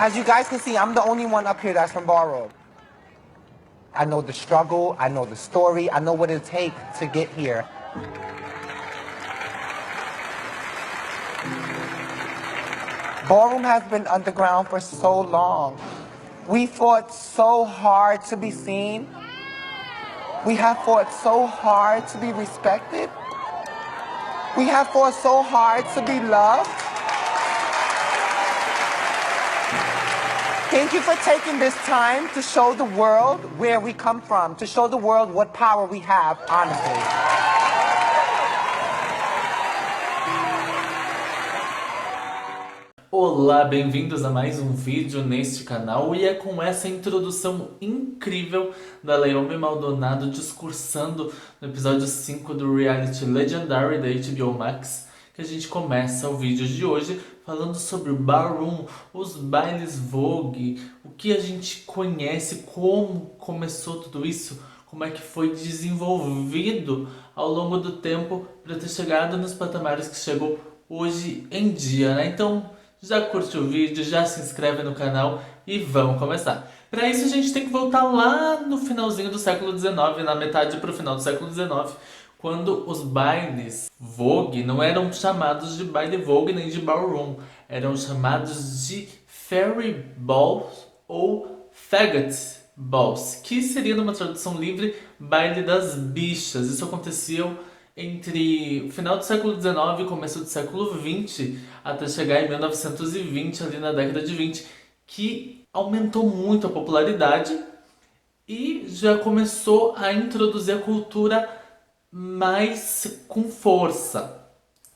As you guys can see, I'm the only one up here that's from ballroom. I know the struggle, I know the story, I know what it takes to get here. Ballroom has been underground for so long. We fought so hard to be seen. We have fought so hard to be respected. We have fought so hard to be loved. Thank you for taking this time to show the world where we come from, to show the world what power we have, honestly. Olá, bem-vindos a mais um vídeo neste canal e é com essa introdução incrível da Naomi Maldonado discursando no episódio 5 do reality Legendary da HBO Max que a gente começa o vídeo de hoje falando sobre o Ballroom, os bailes Vogue, o que a gente conhece, como começou tudo isso, como é que foi desenvolvido ao longo do tempo para ter chegado nos patamares que chegou hoje em dia, né? Então, já curte o vídeo, já se inscreve no canal e vamos começar. Para isso a gente tem que voltar lá no finalzinho do século XIX, na metade para o final do século XIX, quando os bailes Vogue não eram chamados de baile Vogue nem de ballroom, eram chamados de fairy balls ou faggot balls, que seria numa tradução livre baile das bichas. Isso aconteceu entre o final do século XIX e começo do século XX, até chegar em 1920, ali na década de 20, que aumentou muito a popularidade e já começou a introduzir a cultura mais com força.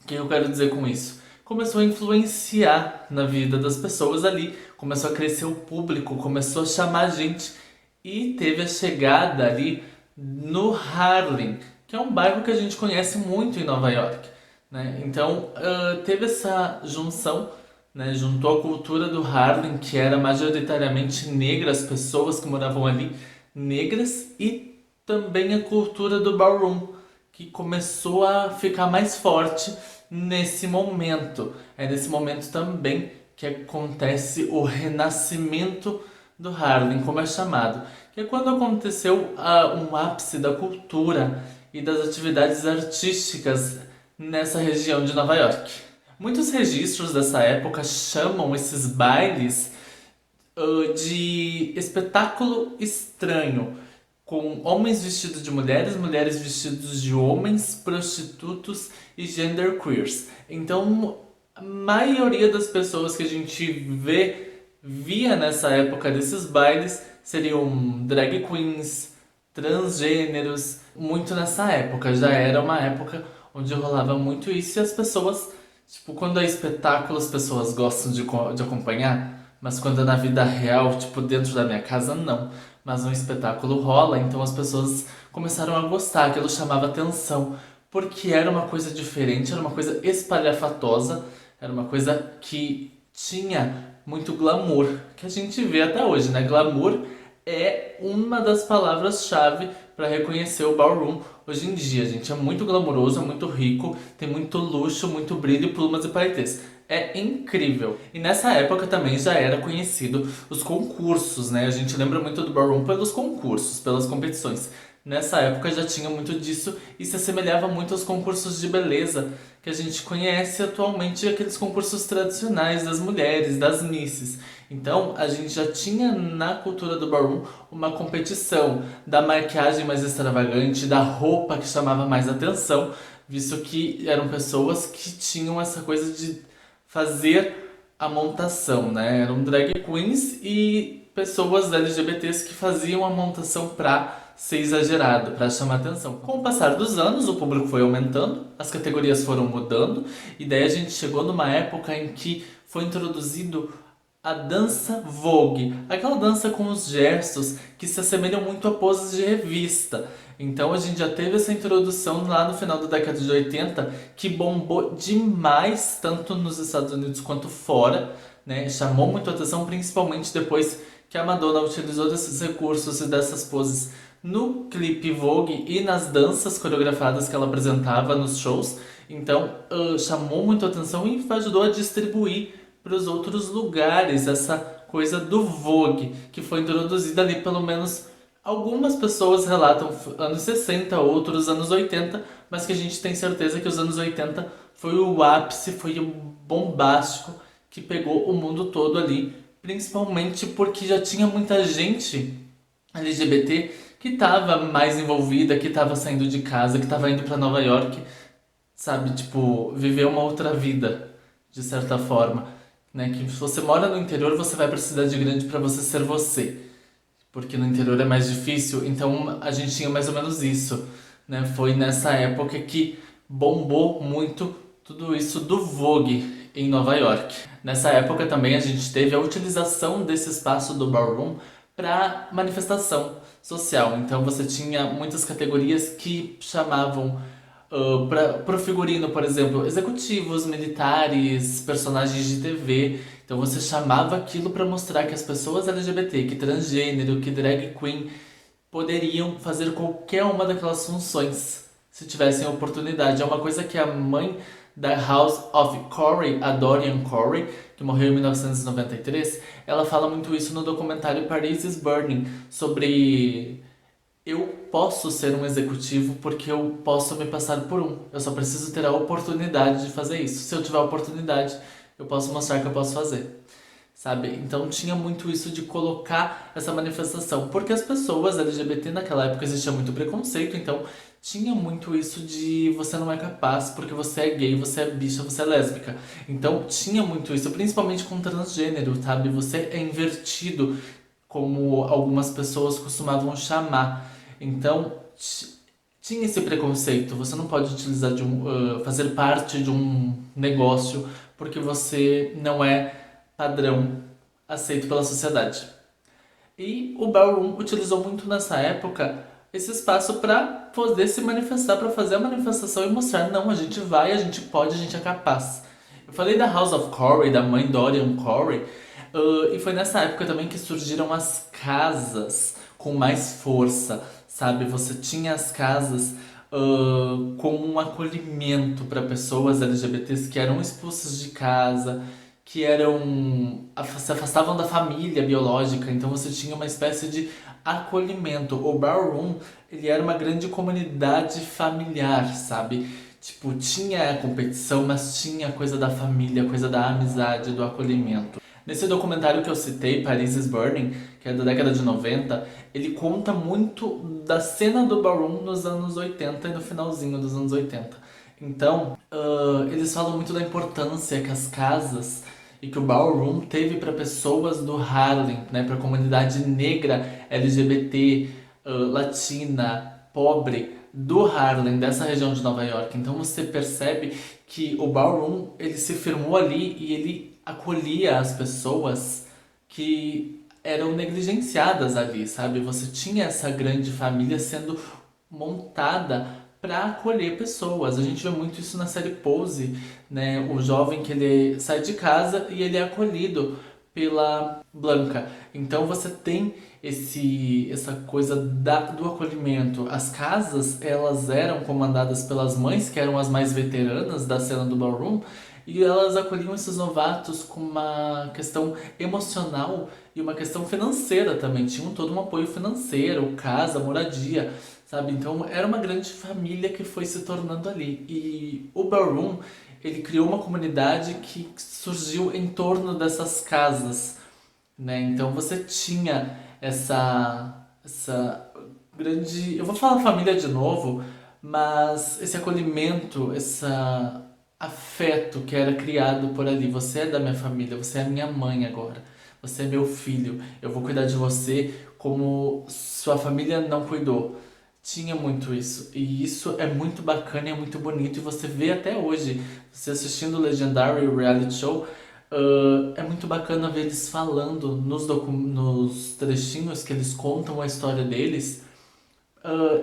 O que eu quero dizer com isso? Começou a influenciar na vida das pessoas ali, começou a crescer o público, começou a chamar gente e teve a chegada ali no Harlem, que é um bairro que a gente conhece muito em Nova York, né? Então teve essa junção, né? Juntou a cultura do Harlem, que era majoritariamente negra, as pessoas que moravam ali negras, e também a cultura do ballroom, que começou a ficar mais forte nesse momento. É nesse momento também que acontece o renascimento do Harlem, como é chamado, que é quando aconteceu um ápice da cultura e das atividades artísticas nessa região de Nova York. Muitos registros dessa época chamam esses bailes de espetáculo estranho, com homens vestidos de mulheres, mulheres vestidos de homens, prostitutos e genderqueers. Então, a maioria das pessoas que a gente via nessa época desses bailes seriam drag queens, transgêneros, muito nessa época. Já era uma época onde rolava muito isso e as pessoas, tipo, quando é espetáculo as pessoas gostam de acompanhar, mas quando é na vida real, tipo, dentro da minha casa, não. Mas um espetáculo rola, então as pessoas começaram a gostar, aquilo chamava atenção, porque era uma coisa diferente, era uma coisa espalhafatosa, era uma coisa que tinha muito glamour, que a gente vê até hoje, né? Glamour é uma das palavras-chave para reconhecer o ballroom hoje em dia, gente. É muito glamouroso, é muito rico, tem muito luxo, muito brilho, plumas e paetês. É incrível. E nessa época também já era conhecido os concursos, né? A gente lembra muito do ballroom pelos concursos, pelas competições. Nessa época já tinha muito disso e se assemelhava muito aos concursos de beleza que a gente conhece atualmente, aqueles concursos tradicionais das mulheres, das misses. Então a gente já tinha na cultura do ballroom uma competição da maquiagem mais extravagante, da roupa que chamava mais atenção, visto que eram pessoas que tinham essa coisa de fazer a montação, né? Eram drag queens e pessoas LGBTs que faziam a montação para ser exagerado, para chamar atenção. Com o passar dos anos, o público foi aumentando, as categorias foram mudando, e daí a gente chegou numa época em que foi introduzido a dança Vogue, aquela dança com os gestos que se assemelham muito a poses de revista. Então a gente já teve essa introdução lá no final da década de 80, que bombou demais, tanto nos Estados Unidos quanto fora, né? Chamou muito a atenção, principalmente depois que a Madonna utilizou desses recursos e dessas poses no clipe Vogue e nas danças coreografadas que ela apresentava nos shows. Então chamou muito a atenção e ajudou a distribuir para os outros lugares, essa coisa do Vogue, que foi introduzida ali pelo menos algumas pessoas relatam anos 60, outros anos 80, mas que a gente tem certeza que os anos 80 foi o ápice, foi o bombástico que pegou o mundo todo ali, principalmente porque já tinha muita gente LGBT que estava mais envolvida, que estava saindo de casa, que estava indo para Nova York, sabe, tipo, viver uma outra vida, de certa forma, né? Que se você mora no interior, você vai para cidade grande para você ser você, porque no interior é mais difícil, então a gente tinha mais ou menos isso, né? Foi nessa época que bombou muito tudo isso do Vogue em Nova York. Nessa época também a gente teve a utilização desse espaço do ballroom para manifestação social. Então você tinha muitas categorias que chamavam para o figurino, por exemplo, executivos, militares, personagens de TV. Então você chamava aquilo para mostrar que as pessoas LGBT, que transgênero, que drag queen poderiam fazer qualquer uma daquelas funções se tivessem a oportunidade. É uma coisa que a mãe da House of Corey, a Dorian Corey, que morreu em 1993, ela fala muito isso no documentário Paris is Burning, sobre eu posso ser um executivo porque eu posso me passar por um. Eu só preciso ter a oportunidade de fazer isso. Se eu tiver a oportunidade, eu posso mostrar que eu posso fazer. Sabe? Então tinha muito isso de colocar essa manifestação. Porque as pessoas LGBT naquela época existia muito preconceito, então tinha muito isso de você não é capaz porque você é gay, você é bicha, você é lésbica. Então tinha muito isso, principalmente com transgênero, sabe? Você é invertido, como algumas pessoas costumavam chamar. Então, tinha esse preconceito. Você não pode utilizar fazer parte de um negócio porque você não é padrão aceito pela sociedade. E o Ballroom utilizou muito nessa época esse espaço para poder se manifestar, para fazer a manifestação e mostrar, não, a gente vai, a gente pode, a gente é capaz. Eu falei da House of Corey, da mãe Dorian Corey, e foi nessa época também que surgiram as casas com mais força, sabe? Você tinha as casas como um acolhimento para pessoas LGBTs que eram expulsas de casa, que se afastavam da família biológica, então você tinha uma espécie de acolhimento. O Ballroom, ele era uma grande comunidade familiar, sabe? Tipo, tinha a competição, mas tinha a coisa da família, a coisa da amizade, do acolhimento. Nesse documentário que eu citei, Paris is Burning, que é da década de 90, ele conta muito da cena do Ballroom nos anos 80 e no finalzinho dos anos 80. Então, eles falam muito da importância que as casas e que o Ballroom teve para pessoas do Harlem, né, para a comunidade negra, LGBT, latina, pobre do Harlem, dessa região de Nova York. Então você percebe que o Ballroom ele se firmou ali e ele acolhia as pessoas que eram negligenciadas ali, sabe? Você tinha essa grande família sendo montada para acolher pessoas. A gente vê muito isso na série Pose, né? O jovem que ele sai de casa e ele é acolhido pela Blanca. Então você tem essa coisa do acolhimento. As casas, elas eram comandadas pelas mães, que eram as mais veteranas da cena do ballroom, e elas acolhiam esses novatos com uma questão emocional e uma questão financeira também. Tinham todo um apoio financeiro, casa, moradia, sabe? Então era uma grande família que foi se tornando ali. E o ballroom, ele criou uma comunidade que surgiu em torno dessas casas, né? Então você tinha essa grande, eu vou falar família de novo, mas esse acolhimento, esse afeto que era criado por ali. Você é da minha família, você é minha mãe agora, você é meu filho, eu vou cuidar de você como sua família não cuidou. Tinha muito isso, e isso é muito bacana e é muito bonito, e você vê até hoje, você assistindo o Legendary Reality Show, é muito bacana ver eles falando nos trechinhos que eles contam a história deles,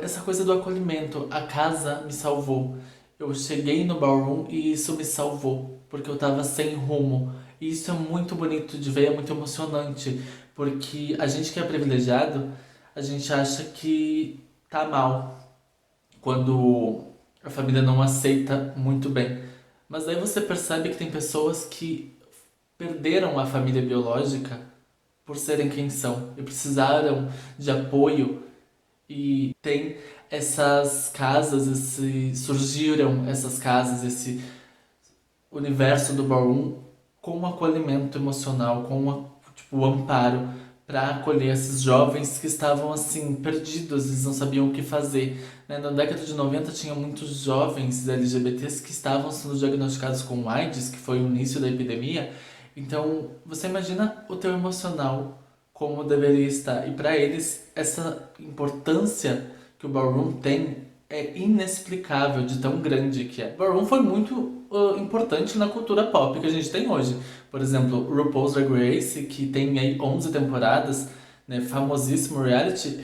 essa coisa do acolhimento. A casa me salvou. Eu cheguei no ballroom e isso me salvou, porque eu tava sem rumo. E isso é muito bonito de ver, é muito emocionante, porque a gente que é privilegiado, a gente acha que tá mal quando a família não aceita muito bem. Mas aí você percebe que tem pessoas que perderam a família biológica por serem quem são e precisaram de apoio. E tem essas casas, surgiram essas casas, esse universo do ballroom com um acolhimento emocional, com o amparo para acolher esses jovens que estavam assim perdidos, eles não sabiam o que fazer, né? Na década de 90 tinha muitos jovens LGBTs que estavam sendo diagnosticados com AIDS, que foi o início da epidemia. Então você imagina o teu emocional como deveria estar, e para eles essa importância que o ballroom tem é inexplicável de tão grande que é. O ballroom foi muito importante na cultura pop que a gente tem hoje. Por exemplo, RuPaul's Drag Race, que tem aí 11 temporadas, né, famosíssimo reality,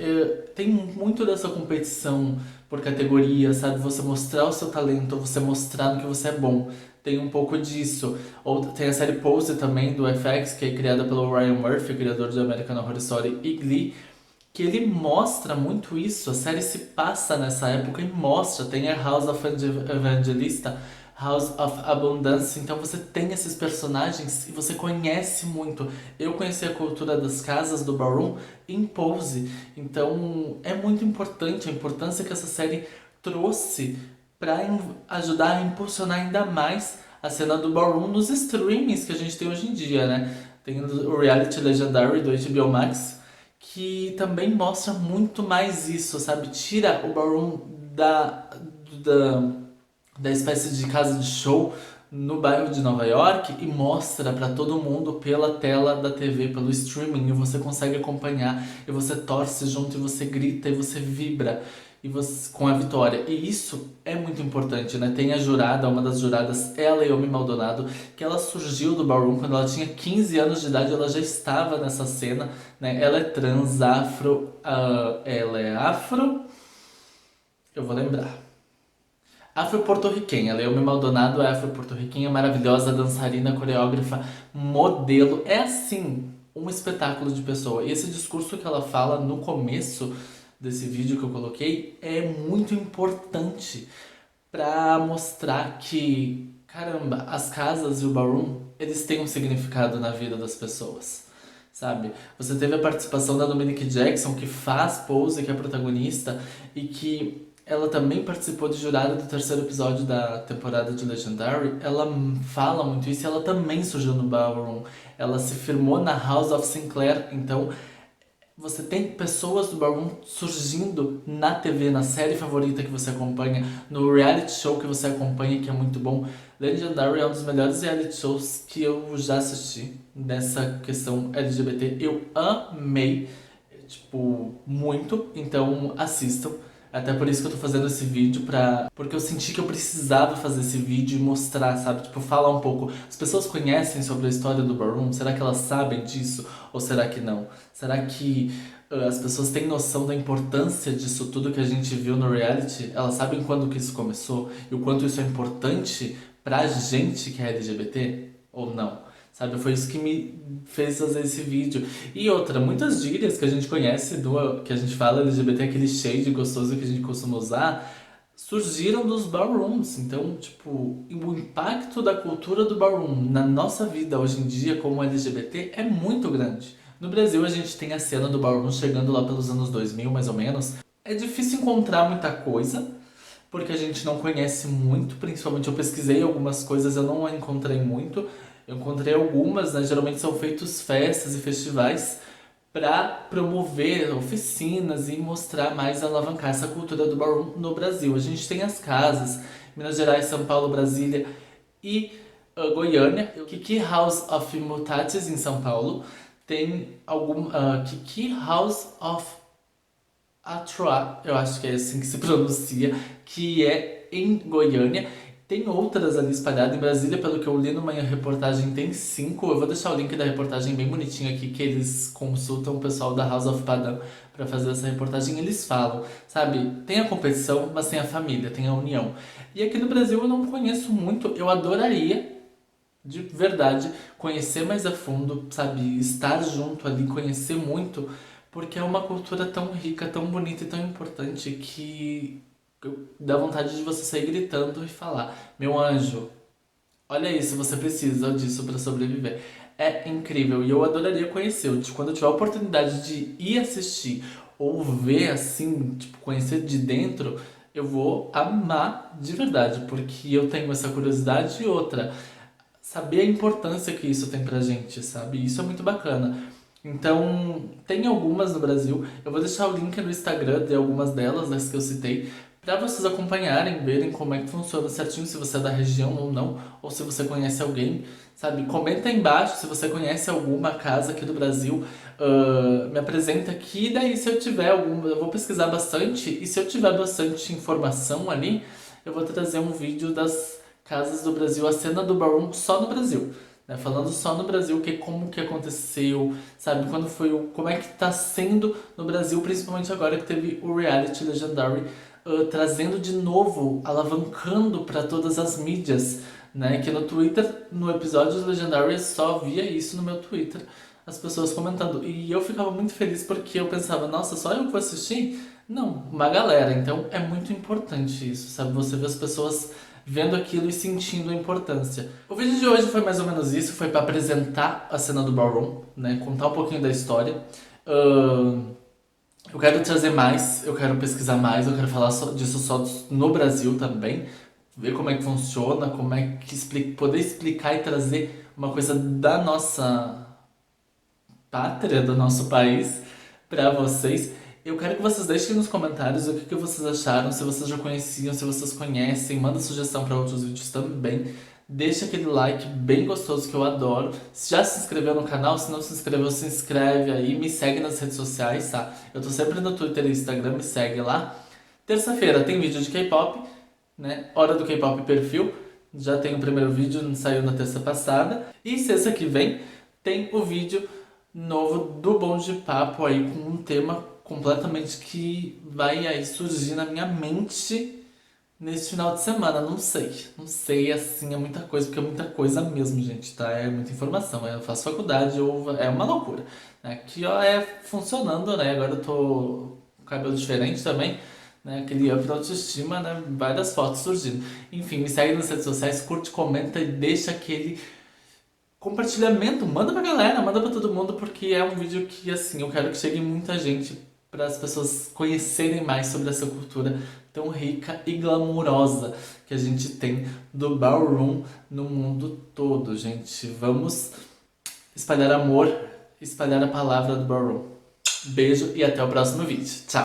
tem muito dessa competição por categoria, sabe? Você mostrar o seu talento, você mostrar no que você é bom. Tem um pouco disso. Ou tem a série Pose também, do FX, que é criada pelo Ryan Murphy, criador de American Horror Story e Glee, que ele mostra muito isso. A série se passa nessa época e mostra. Tem a House of Evangelista, House of Abundance. Então você tem esses personagens e você conhece muito. Eu conheci a cultura das casas do ballroom em Pose. Então é muito importante a importância que essa série trouxe para ajudar a impulsionar ainda mais a cena do ballroom nos streamings que a gente tem hoje em dia, né? Tem o Reality Legendary do HBO Max, que também mostra muito mais isso, sabe? Tira o ballroom da, da espécie de casa de show no bairro de Nova York e mostra para todo mundo pela tela da TV, pelo streaming, e você consegue acompanhar, e você torce junto, e você grita, e você vibra e você, com a vitória. E isso é muito importante, né? Tem a jurada, uma das juradas é a Leomi Maldonado, que ela surgiu do ballroom quando ela tinha 15 anos de idade, ela já estava nessa cena, né? Ela é trans, ela é afro, eu vou lembrar. Afro-porto-riquenha. Leomi Maldonado é afro-porto-riquenha, maravilhosa, dançarina, coreógrafa, modelo. É assim, um espetáculo de pessoa. E esse discurso que ela fala no começo desse vídeo que eu coloquei é muito importante para mostrar que, caramba, as casas e o ballroom, eles têm um significado na vida das pessoas, sabe? Você teve a participação da Dominique Jackson, que faz Pose, que é a protagonista, e que ela também participou de jurada do terceiro episódio da temporada de Legendary. Ela fala muito isso e ela também surgiu no ballroom. Ela se firmou na House of Sinclair, então você tem pessoas do ballroom surgindo na TV, na série favorita que você acompanha, no reality show que você acompanha, que é muito bom. Legendary é um dos melhores reality shows que eu já assisti nessa questão LGBT. Eu amei, tipo, muito, então assistam. Até por isso que eu tô fazendo esse vídeo, porque eu senti que eu precisava fazer esse vídeo e mostrar, sabe? Tipo, falar um pouco. As pessoas conhecem sobre a história do ballroom? Será que elas sabem disso? Ou será que não? Será que as pessoas têm noção da importância disso tudo que a gente viu no reality? Elas sabem quando que isso começou? E o quanto isso é importante pra gente que é LGBT? Ou não? Sabe, foi isso que me fez fazer esse vídeo. E outra, muitas gírias que a gente conhece, que a gente fala LGBT, aquele shade gostoso que a gente costuma usar, surgiram dos ballrooms. Então, tipo, o impacto da cultura do ballroom na nossa vida hoje em dia como LGBT é muito grande. No Brasil, a gente tem a cena do ballroom chegando lá pelos anos 2000, mais ou menos. É difícil encontrar muita coisa, porque a gente não conhece muito, principalmente eu pesquisei algumas coisas, eu não encontrei muito. Eu encontrei algumas, né? Geralmente são feitos festas e festivais para promover oficinas e mostrar mais, alavancar essa cultura do ballroom no Brasil. A gente tem as casas, Minas Gerais, São Paulo, Brasília e Goiânia. Kiki House of Mutatis em São Paulo. Tem Kiki House of Atroa, eu acho que é assim que se pronuncia, que é em Goiânia. Tem outras ali espalhadas em Brasília, pelo que eu li numa reportagem, tem 5. Eu vou deixar o link da reportagem bem bonitinho aqui, que eles consultam o pessoal da House of Padam para fazer essa reportagem. Eles falam, sabe, tem a competição, mas tem a família, tem a união. E aqui no Brasil eu não conheço muito, eu adoraria, de verdade, conhecer mais a fundo, sabe, estar junto ali, conhecer muito, porque é uma cultura tão rica, tão bonita e tão importante que dá vontade de você sair gritando e falar: meu anjo, olha isso, você precisa disso para sobreviver. é incrível e eu adoraria conhecer. Quando eu tiver a oportunidade de ir assistir ou ver assim, tipo, conhecer de dentro, eu vou amar de verdade, porque eu tenho essa curiosidade e outra, saber a importância que isso tem pra gente, sabe? Isso é muito bacana. Então, tem algumas no Brasil. Eu vou deixar o link no Instagram de algumas delas, das que eu citei, para vocês acompanharem, verem como é que funciona certinho, se você é da região ou não, ou se você conhece alguém, sabe? Comenta aí embaixo se você conhece alguma casa aqui do Brasil, me apresenta aqui, daí se eu tiver alguma, eu vou pesquisar bastante, e se eu tiver bastante informação ali, eu vou trazer um vídeo das casas do Brasil, a cena do Ballroom só no Brasil. Né, falando só no Brasil, como que aconteceu, sabe, quando foi como é que tá sendo no Brasil, principalmente agora que teve o reality Legendary, trazendo de novo, alavancando para todas as mídias, né, que no Twitter, no episódio do Legendary, eu só via isso no meu Twitter, as pessoas comentando, e eu ficava muito feliz porque eu pensava, nossa, só eu que vou assistir? Não, uma galera, então é muito importante isso, sabe, você vê as pessoas vendo aquilo e sentindo a importância. O vídeo de hoje foi mais ou menos isso, foi para apresentar a cena do Ballroom, né, contar um pouquinho da história. Eu quero trazer mais, eu quero pesquisar mais, eu quero falar disso só no Brasil também, ver como é que funciona, como é que poder explicar e trazer uma coisa da nossa pátria, do nosso país, para vocês. Eu quero que vocês deixem nos comentários o que vocês acharam, se vocês já conheciam, se vocês conhecem, manda sugestão para outros vídeos também. Deixa aquele like bem gostoso que eu adoro. Se já se inscreveu no canal, se não se inscreveu, se inscreve aí, me segue nas redes sociais, tá? Eu tô sempre no Twitter e Instagram, me segue lá. Terça-feira tem vídeo de K-pop, né? Hora do K-pop perfil. Já tem o primeiro vídeo, saiu na terça passada. E sexta que vem tem o vídeo novo do Bom de Papo aí com um tema completamente que vai aí surgir na minha mente nesse final de semana. Não sei, assim, é muita coisa, porque é muita coisa mesmo, gente, tá? É muita informação, eu faço faculdade, é uma loucura. Aqui, ó, é funcionando, né? Agora eu tô com cabelo diferente também, né? Aquele up da autoestima, né? Várias fotos surgindo. Enfim, me segue nas redes sociais, curte, comenta e deixa aquele compartilhamento, manda pra galera, manda pra todo mundo, porque é um vídeo que, assim, eu quero que chegue muita gente para as pessoas conhecerem mais sobre essa cultura tão rica e glamurosa que a gente tem do ballroom no mundo todo, gente. Vamos espalhar amor, espalhar a palavra do ballroom. Beijo e até o próximo vídeo. Tchau!